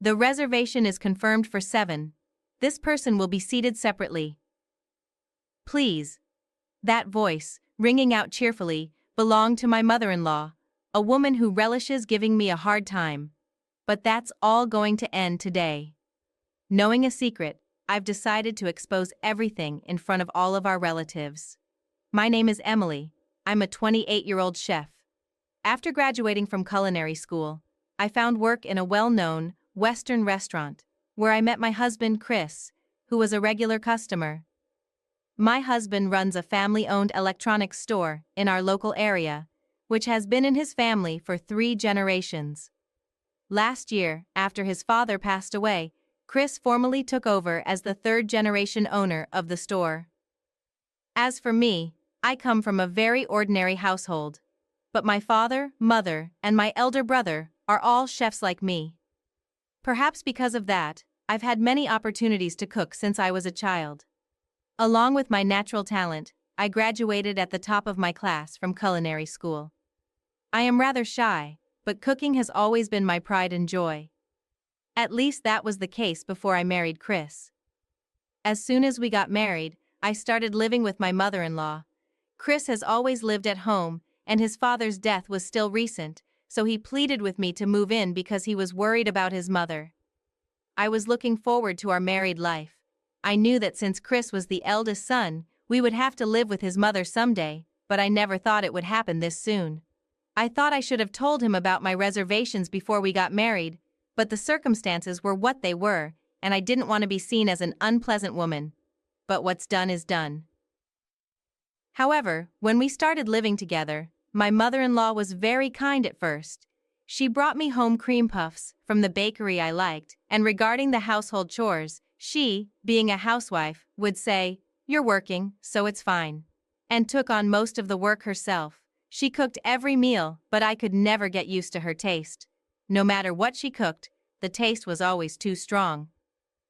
The reservation is confirmed for 7. This person will be seated separately. Please. That voice, ringing out cheerfully, belonged to my mother-in-law, a woman who relishes giving me a hard time. But that's all going to end today. Knowing a secret, I've decided to expose everything in front of all of our relatives. My name is Emily. I'm a 28-year-old chef. After graduating from culinary school, I found work in a well-known Western restaurant, where I met my husband Chris, who was a regular customer. My husband runs a family-owned electronics store in our local area, which has been in his family for 3 generations. Last year, after his father passed away, Chris formally took over as the 3rd-generation owner of the store. As for me, I come from a very ordinary household. But my father, mother, and my elder brother are all chefs like me. Perhaps because of that, I've had many opportunities to cook since I was a child. Along with my natural talent, I graduated at the top of my class from culinary school. I am rather shy, but cooking has always been my pride and joy. At least that was the case before I married Chris. As soon as we got married, I started living with my mother-in-law. Chris has always lived at home, and his father's death was still recent, so he pleaded with me to move in because he was worried about his mother. I was looking forward to our married life. I knew that since Chris was the eldest son, we would have to live with his mother someday, but I never thought it would happen this soon. I thought I should have told him about my reservations before we got married, but the circumstances were what they were, and I didn't want to be seen as an unpleasant woman. But what's done is done. However, when we started living together, my mother-in-law was very kind at first. She brought me home cream puffs from the bakery I liked, and regarding the household chores, she, being a housewife, would say, "You're working, so it's fine," and took on most of the work herself. She cooked every meal, but I could never get used to her taste. No matter what she cooked, the taste was always too strong.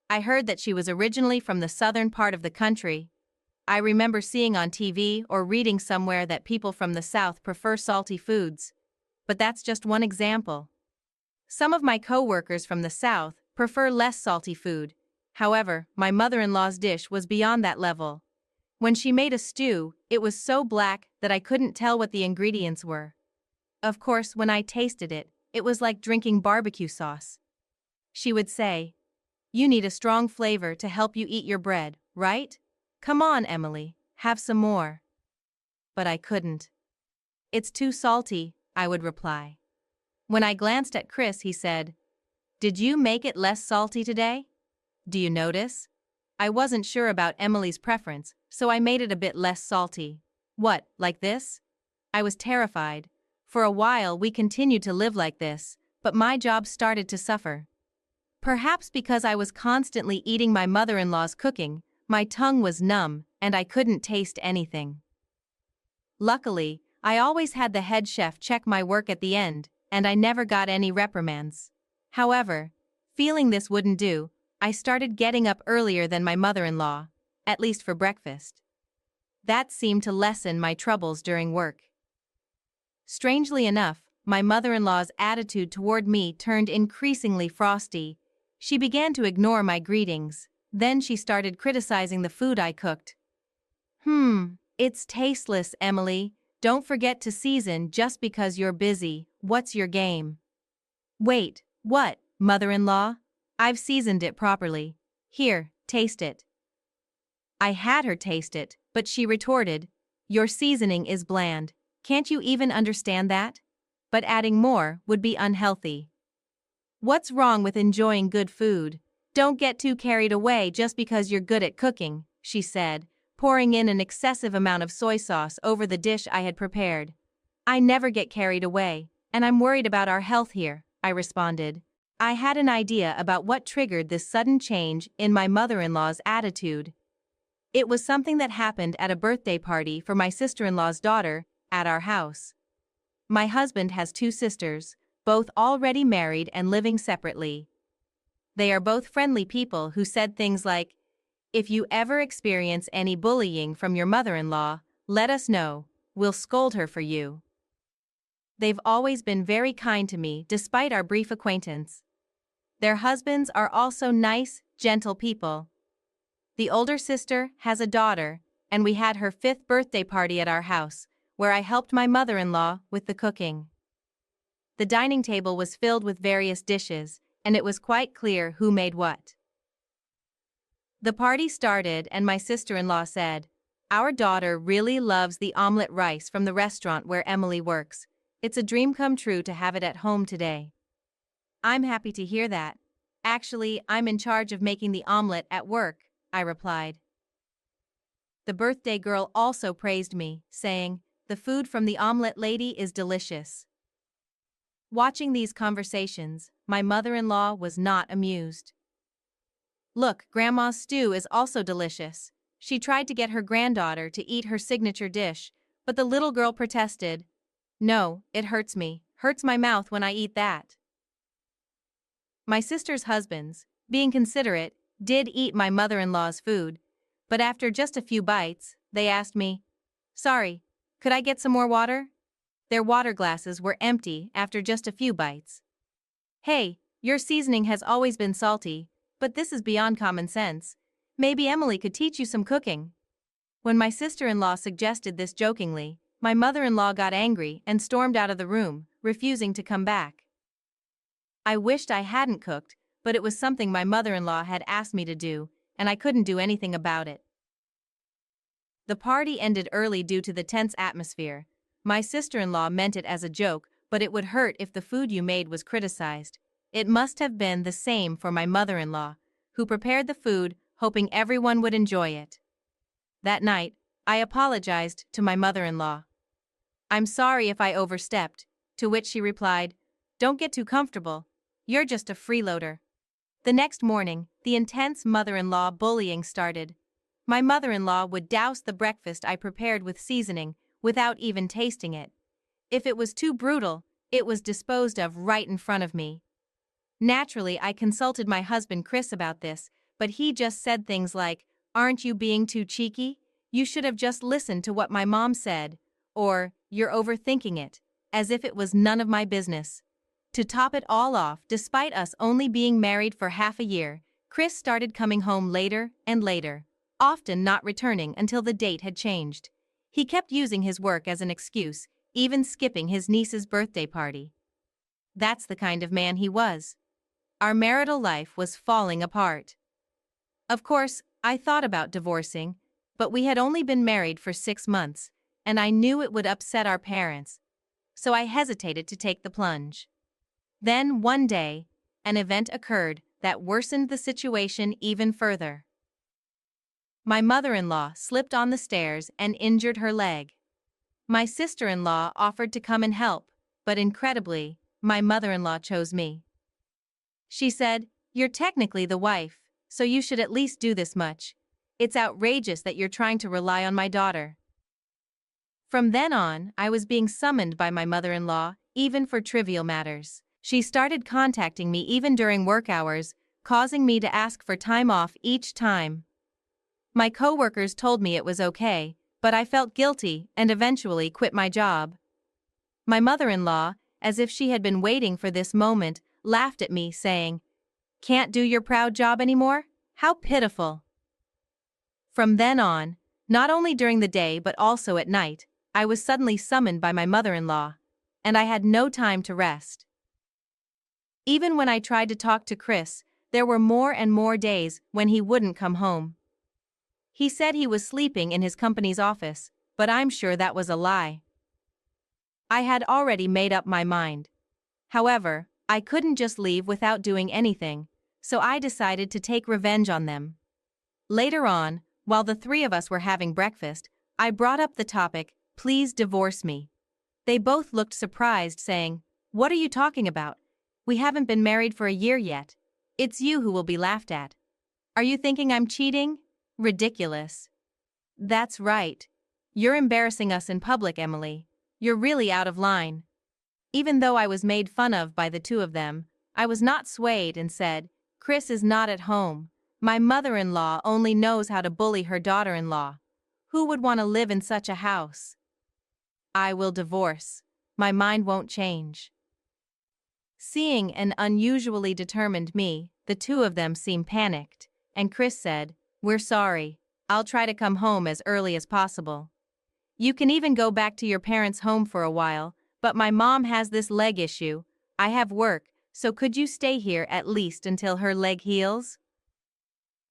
I heard that she was originally from the southern part of the country. I remember seeing on TV or reading somewhere that people from the South prefer salty foods. But that's just one example. Some of my co-workers from the South prefer less salty food. However, my mother-in-law's dish was beyond that level. When she made a stew, it was so black that I couldn't tell what the ingredients were. Of course, when I tasted it, it was like drinking barbecue sauce. She would say, "You need a strong flavor to help you eat your bread, right? Come on, Emily, have some more." But I couldn't. "It's too salty," I would reply. When I glanced at Chris, he said, "Did you make it less salty today? Do you notice?" I wasn't sure about Emily's preference, so I made it a bit less salty. "What, like this?" I was terrified. For a while we continued to live like this, but my job started to suffer. Perhaps because I was constantly eating my mother-in-law's cooking, my tongue was numb, and I couldn't taste anything. Luckily, I always had the head chef check my work at the end, and I never got any reprimands. However, feeling this wouldn't do, I started getting up earlier than my mother-in-law, at least for breakfast. That seemed to lessen my troubles during work. Strangely enough, my mother-in-law's attitude toward me turned increasingly frosty. She began to ignore my greetings. Then she started criticizing the food I cooked. It's tasteless, Emily. Don't forget to season just because you're busy. What's your game?" "Wait, what, mother-in-law? I've seasoned it properly. Here, taste it." I had her taste it, but she retorted, "Your seasoning is bland. Can't you even understand that? But adding more would be unhealthy." "What's wrong with enjoying good food? Don't get too carried away just because you're good at cooking," she said, pouring in an excessive amount of soy sauce over the dish I had prepared. "I never get carried away, and I'm worried about our health here," I responded. I had an idea about what triggered this sudden change in my mother-in-law's attitude. It was something that happened at a birthday party for my sister-in-law's daughter at our house. My husband has 2 sisters, both already married and living separately. They are both friendly people who said things like, "If you ever experience any bullying from your mother-in-law, let us know, we'll scold her for you." They've always been very kind to me despite our brief acquaintance. Their husbands are also nice, gentle people. The older sister has a daughter, and we had her 5th birthday party at our house, where I helped my mother-in-law with the cooking. The dining table was filled with various dishes, and it was quite clear who made what. The party started and my sister-in-law said, "Our daughter really loves the omelette rice from the restaurant where Emily works. It's a dream come true to have it at home today." "I'm happy to hear that. Actually, I'm in charge of making the omelette at work," I replied. The birthday girl also praised me, saying, "The food from the omelette lady is delicious." Watching these conversations, my mother-in-law was not amused. "Look, Grandma's stew is also delicious." She tried to get her granddaughter to eat her signature dish, but the little girl protested. "No, it hurts me, hurts my mouth when I eat that." My sister's husbands, being considerate, did eat my mother-in-law's food, but after just a few bites, they asked me, "Sorry, could I get some more water?" Their water glasses were empty after just a few bites. "Hey, your seasoning has always been salty, but this is beyond common sense. Maybe Emily could teach you some cooking." When my sister-in-law suggested this jokingly, my mother-in-law got angry and stormed out of the room, refusing to come back. I wished I hadn't cooked, but it was something my mother-in-law had asked me to do, and I couldn't do anything about it. The party ended early due to the tense atmosphere. My sister-in-law meant it as a joke, but it would hurt if the food you made was criticized. It must have been the same for my mother-in-law, who prepared the food, hoping everyone would enjoy it. That night, I apologized to my mother-in-law. "I'm sorry if I overstepped," to which she replied, "Don't get too comfortable. You're just a freeloader." The next morning, the intense mother-in-law bullying started. My mother-in-law would douse the breakfast I prepared with seasoning without even tasting it. If it was too brutal, it was disposed of right in front of me. Naturally, I consulted my husband Chris about this, but he just said things like, "Aren't you being too cheeky? You should have just listened to what my mom said," or "You're overthinking it," as if it was none of my business. To top it all off, despite us only being married for half a year, Chris started coming home later and later, often not returning until the date had changed. He kept using his work as an excuse, even skipping his niece's birthday party. That's the kind of man he was. Our marital life was falling apart. Of course, I thought about divorcing, but we had only been married for 6 months, and I knew it would upset our parents, so I hesitated to take the plunge. Then, one day, an event occurred that worsened the situation even further. My mother-in-law slipped on the stairs and injured her leg. My sister-in-law offered to come and help, but incredibly, my mother-in-law chose me. She said, "You're technically the wife, so you should at least do this much. It's outrageous that you're trying to rely on my daughter." From then on, I was being summoned by my mother-in-law, even for trivial matters. She started contacting me even during work hours, causing me to ask for time off each time. My coworkers told me it was okay, but I felt guilty and eventually quit my job. My mother-in-law, as if she had been waiting for this moment, laughed at me, saying, "Can't do your proud job anymore? How pitiful." From then on, not only during the day but also at night, I was suddenly summoned by my mother-in-law, and I had no time to rest. Even when I tried to talk to Chris, there were more and more days when he wouldn't come home. He said he was sleeping in his company's office, but I'm sure that was a lie. I had already made up my mind. However, I couldn't just leave without doing anything, so I decided to take revenge on them. Later on, while the 3 of us were having breakfast, I brought up the topic, "Please divorce me." They both looked surprised, saying, "What are you talking about? We haven't been married for a year yet. It's you who will be laughed at. Are you thinking I'm cheating? Ridiculous." "That's right. You're embarrassing us in public, Emily. You're really out of line." Even though I was made fun of by the 2 of them, I was not swayed and said, "Chris is not at home. My mother-in-law only knows how to bully her daughter-in-law. Who would want to live in such a house? I will divorce. My mind won't change." Seeing an unusually determined me, the two of them seemed panicked, and Chris said, "We're sorry. I'll try to come home as early as possible. You can even go back to your parents' home for a while, but my mom has this leg issue. I have work, so could you stay here at least until her leg heals?"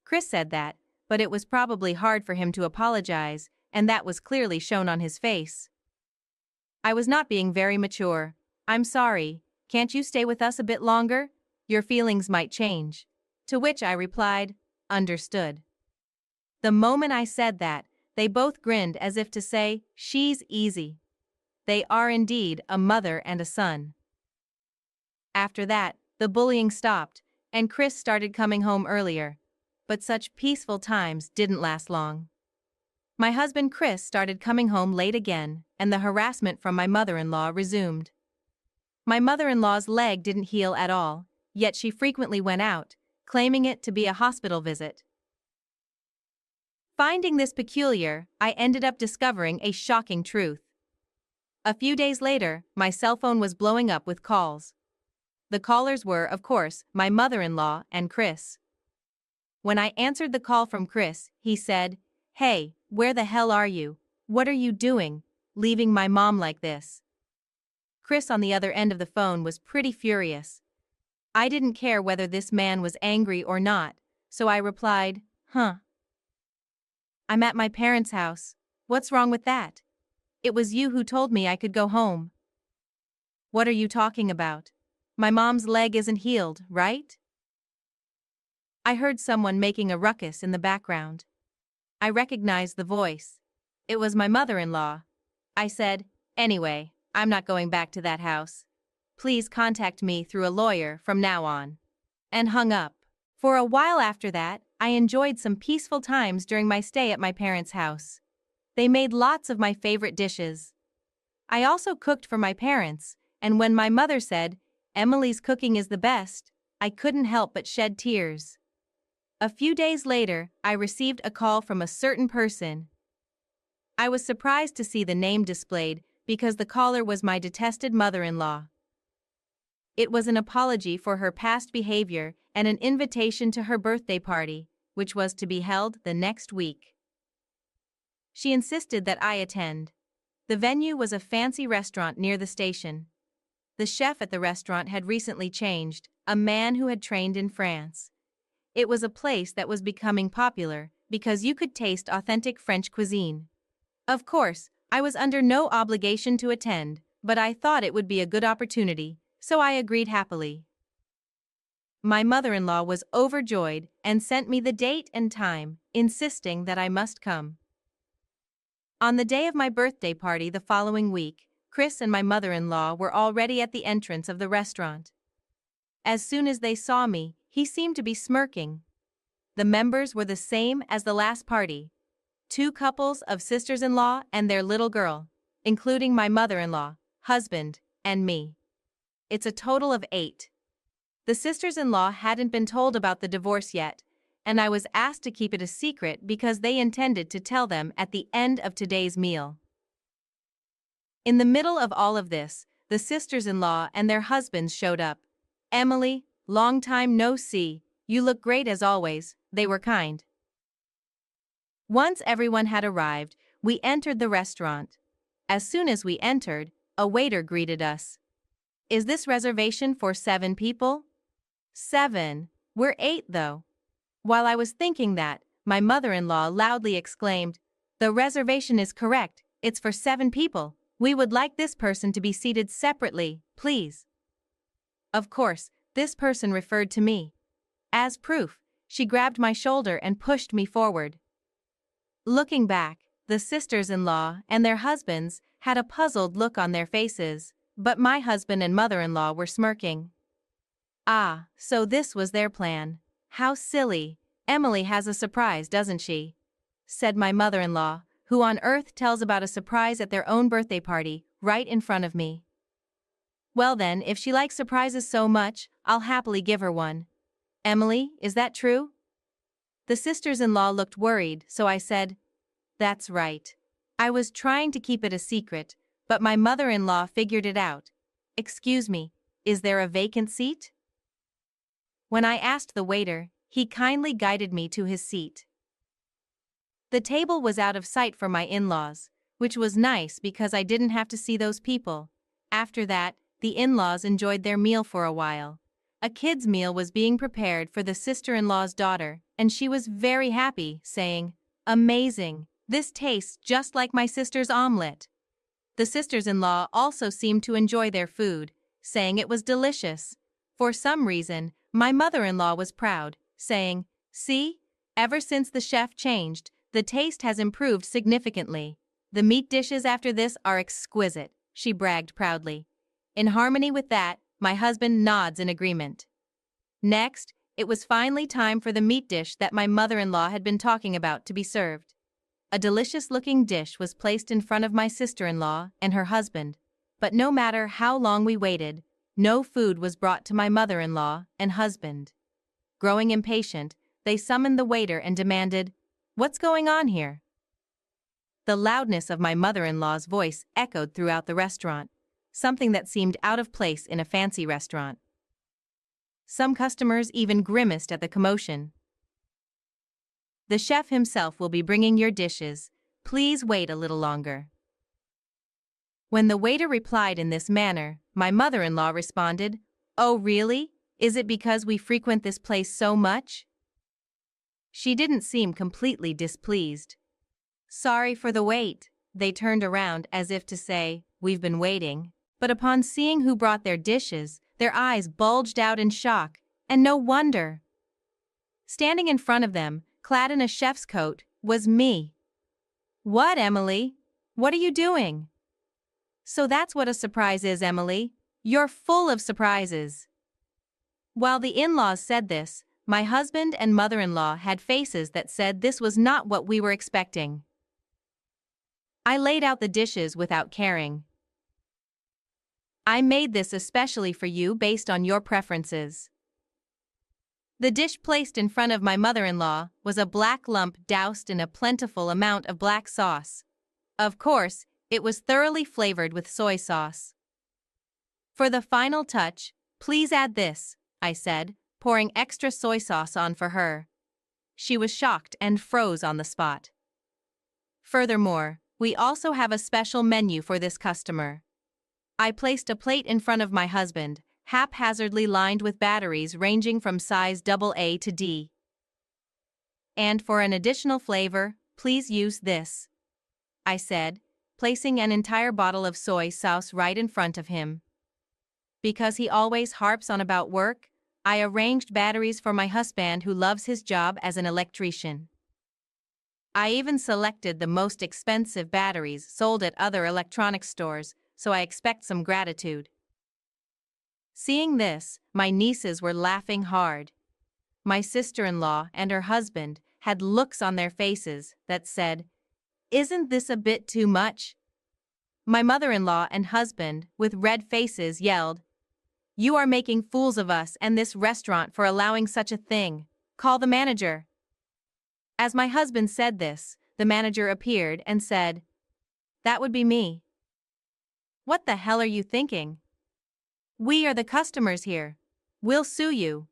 Chris said that, but it was probably hard for him to apologize, and that was clearly shown on his face. I was not being very mature. "I'm sorry, can't you stay with us a bit longer? Your feelings might change." To which I replied, "Understood." The moment I said that, they both grinned as if to say, "She's easy." They are indeed a mother and a son. After that, the bullying stopped, and Chris started coming home earlier. But such peaceful times didn't last long. My husband Chris started coming home late again, and the harassment from my mother-in-law resumed. My mother-in-law's leg didn't heal at all, yet she frequently went out, claiming it to be a hospital visit. Finding this peculiar, I ended up discovering a shocking truth. A few days later, my cell phone was blowing up with calls. The callers were, of course, my mother-in-law and Chris. When I answered the call from Chris, he said, "Hey, where the hell are you? What are you doing, leaving my mom like this?" Chris on the other end of the phone was pretty furious. I didn't care whether this man was angry or not, so I replied, "I'm at my parents' house. What's wrong with that? It was you who told me I could go home." "What are you talking about? My mom's leg isn't healed, right?" I heard someone making a ruckus in the background. I recognized the voice. It was my mother-in-law. I said, "Anyway, I'm not going back to that house. Please contact me through a lawyer from now on." And hung up. For a while after that, I enjoyed some peaceful times during my stay at my parents' house. They made lots of my favorite dishes. I also cooked for my parents, and when my mother said, "Emily's cooking is the best," I couldn't help but shed tears. A few days later, I received a call from a certain person. I was surprised to see the name displayed because the caller was my detested mother-in-law. It was an apology for her past behavior and an invitation to her birthday party, which was to be held the next week. She insisted that I attend. The venue was a fancy restaurant near the station. The chef at the restaurant had recently changed, a man who had trained in France. It was a place that was becoming popular because you could taste authentic French cuisine. Of course, I was under no obligation to attend, but I thought it would be a good opportunity, so I agreed happily. My mother-in-law was overjoyed and sent me the date and time, insisting that I must come. On the day of my birthday party the following week, Chris and my mother-in-law were already at the entrance of the restaurant. As soon as they saw me, he seemed to be smirking. The members were the same as the last party. 2 couples of sisters-in-law and their little girl, including my mother-in-law, husband, and me. It's a total of 8. The sisters-in-law hadn't been told about the divorce yet, and I was asked to keep it a secret because they intended to tell them at the end of today's meal. In the middle of all of this, the sisters-in-law and their husbands showed up. "Emily, long time no see, you look great as always," they were kind. Once everyone had arrived, we entered the restaurant. As soon as we entered, a waiter greeted us. "Is this reservation for 7 people?" 7. We're 8 though. While I was thinking that, my mother-in-law loudly exclaimed, "The reservation is correct, it's for 7 people. We would like this person to be seated separately, please." Of course, this person referred to me. As proof, she grabbed my shoulder and pushed me forward. Looking back, the sisters-in-law and their husbands had a puzzled look on their faces, but my husband and mother-in-law were smirking. Ah, so this was their plan. "How silly. Emily has a surprise, doesn't she?" said my mother-in-law, who on earth tells about a surprise at their own birthday party, right in front of me. "Well then, if she likes surprises so much, I'll happily give her one. Emily, is that true?" The sisters-in-law looked worried, so I said, "That's right." I was trying to keep it a secret, but my mother-in-law figured it out. "Excuse me, "Is there a vacant seat?" When I asked the waiter, he kindly guided me to his seat. The table was out of sight for my in-laws, which was nice because I didn't have to see those people. After that, the in-laws enjoyed their meal for a while. A kid's meal was being prepared for the sister-in-law's daughter, and she was very happy, saying, "Amazing, this tastes just like my sister's omelet." The sisters-in-law also seemed to enjoy their food, saying it was delicious. For some reason, my mother-in-law was proud, saying, "See, ever since the chef changed, the taste has improved significantly. The meat dishes after this are exquisite," she bragged proudly. In harmony with that, my husband nods in agreement. Next, it was finally time for the meat dish that my mother-in-law had been talking about to be served. A delicious-looking dish was placed in front of my sister-in-law and her husband, but no matter how long we waited, no food was brought to my mother-in-law and husband. Growing impatient, they summoned the waiter and demanded, "What's going on here?" The loudness of my mother-in-law's voice echoed throughout the restaurant, something that seemed out of place in a fancy restaurant. Some customers even grimaced at the commotion. "The chef himself will be bringing your dishes. Please wait a little longer." When the waiter replied in this manner, my mother-in-law responded, "Oh really? Is it because we frequent this place so much?" She didn't seem completely displeased. "Sorry for the wait." They turned around as if to say, "We've been waiting." But upon seeing who brought their dishes, their eyes bulged out in shock, and no wonder. Standing in front of them, clad in a chef's coat, was me. "What, Emily? What are you doing?" "So that's what a surprise is, Emily. You're full of surprises." While the in-laws said this, my husband and mother-in-law had faces that said this was not what we were expecting. I laid out the dishes without caring. "I made this especially for you based on your preferences." The dish placed in front of my mother-in-law was a black lump doused in a plentiful amount of black sauce. Of course, it was thoroughly flavored with soy sauce. "For the final touch, please add this," I said, pouring extra soy sauce on for her. She was shocked and froze on the spot. "Furthermore, we also have a special menu for this customer." I placed a plate in front of my husband, haphazardly lined with batteries ranging from size AA to D. "And for an additional flavor, please use this," I said, placing an entire bottle of soy sauce right in front of him. Because he always harps on about work, I arranged batteries for my husband who loves his job as an electrician. I even selected the most expensive batteries sold at other electronics stores, so I expect some gratitude. Seeing this, my nieces were laughing hard. My sister-in-law and her husband had looks on their faces that said, "Isn't this a bit too much?" My mother-in-law and husband, with red faces, yelled, "You are making fools of us and this restaurant for allowing such a thing. Call the manager." As my husband said this, the manager appeared and said, "That would be me." "What the hell are you thinking? We are the customers here. We'll sue you."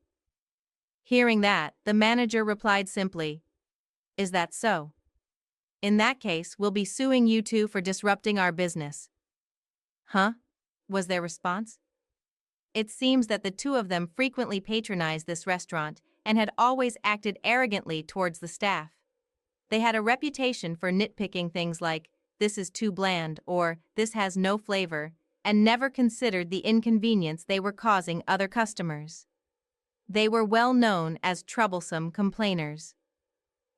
Hearing that, the manager replied simply, "Is that so? In that case, we'll be suing you too for disrupting our business." "Huh?" was their response. It seems that the two of them frequently patronized this restaurant and had always acted arrogantly towards the staff. They had a reputation for nitpicking things like, "This is too bland," or "This has no flavor," and never considered the inconvenience they were causing other customers. They were well known as troublesome complainers.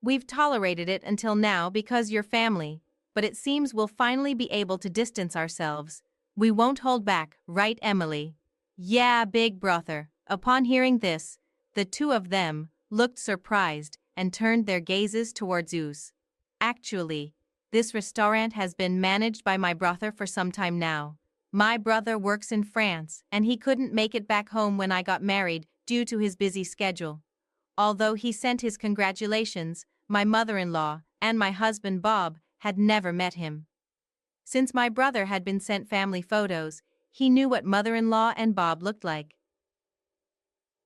"We've tolerated it until now because you're family, but it seems we'll finally be able to distance ourselves. We won't hold back, right, Emily?" "Yeah, big brother." Upon hearing this, the two of them looked surprised and turned their gazes towards us. Actually, this restaurant has been managed by my brother for some time now. My brother works in France, and he couldn't make it back home when I got married due to his busy schedule. Although he sent his congratulations, my mother-in-law and my husband Bob had never met him. Since my brother had been sent family photos, He knew what mother-in-law and Bob looked like.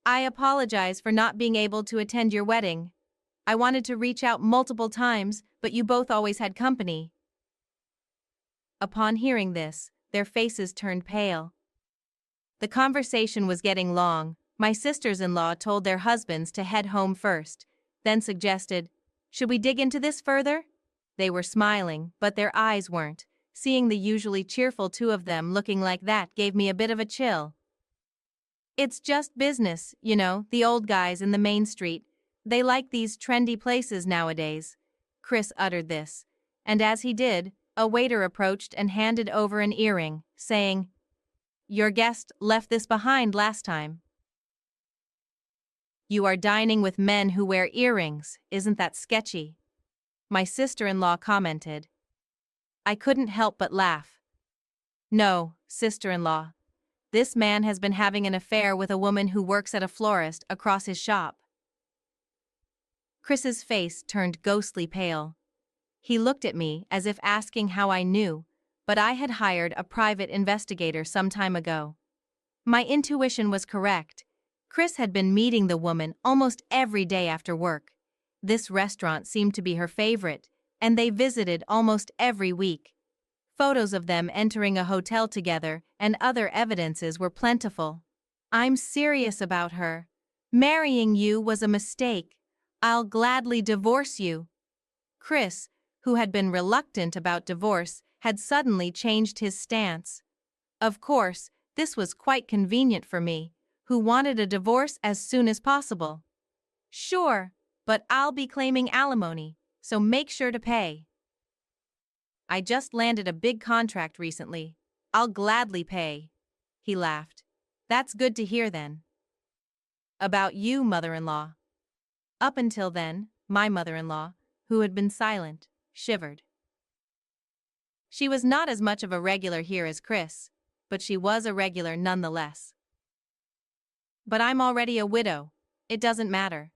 I apologize for not being able to attend your wedding. I wanted to reach out multiple times, but you both always had company. Upon hearing this, their faces turned pale. The conversation was getting long. My sisters-in-law told their husbands to head home first, then suggested, "Should we dig into this further?" They were smiling, but their eyes weren't. Seeing the usually cheerful two of them looking like that gave me a bit of a chill. It's just business, you know, the old guys in the main street. They like these trendy places nowadays. Chris uttered this, and as he did, a waiter approached and handed over an earring, saying, "Your guest left this behind last time." "You are dining with men who wear earrings, isn't that sketchy?" My sister-in-law commented. I couldn't help but laugh. "No, sister-in-law. This man has been having an affair with a woman who works at a florist across his shop." Chris's face turned ghostly pale. He looked at me as if asking how I knew, but I had hired a private investigator some time ago. My intuition was correct. Chris had been meeting the woman almost every day after work. This restaurant seemed to be her favorite, and they visited almost every week. Photos of them entering a hotel together and other evidences were plentiful. "I'm serious about her. Marrying you was a mistake. I'll gladly divorce you." Chris, who had been reluctant about divorce, had suddenly changed his stance. Of course, this was quite convenient for me, who wanted a divorce as soon as possible. "Sure, but I'll be claiming alimony, so make sure to pay." "I just landed a big contract recently. I'll gladly pay." He laughed. "That's good to hear then." "About you, mother-in-law." Up until then, my mother-in-law, who had been silent, shivered. She was not as much of a regular here as Chris, but she was a regular nonetheless. "But I'm already a widow. It doesn't matter."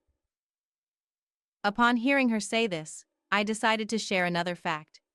Upon hearing her say this, I decided to share another fact.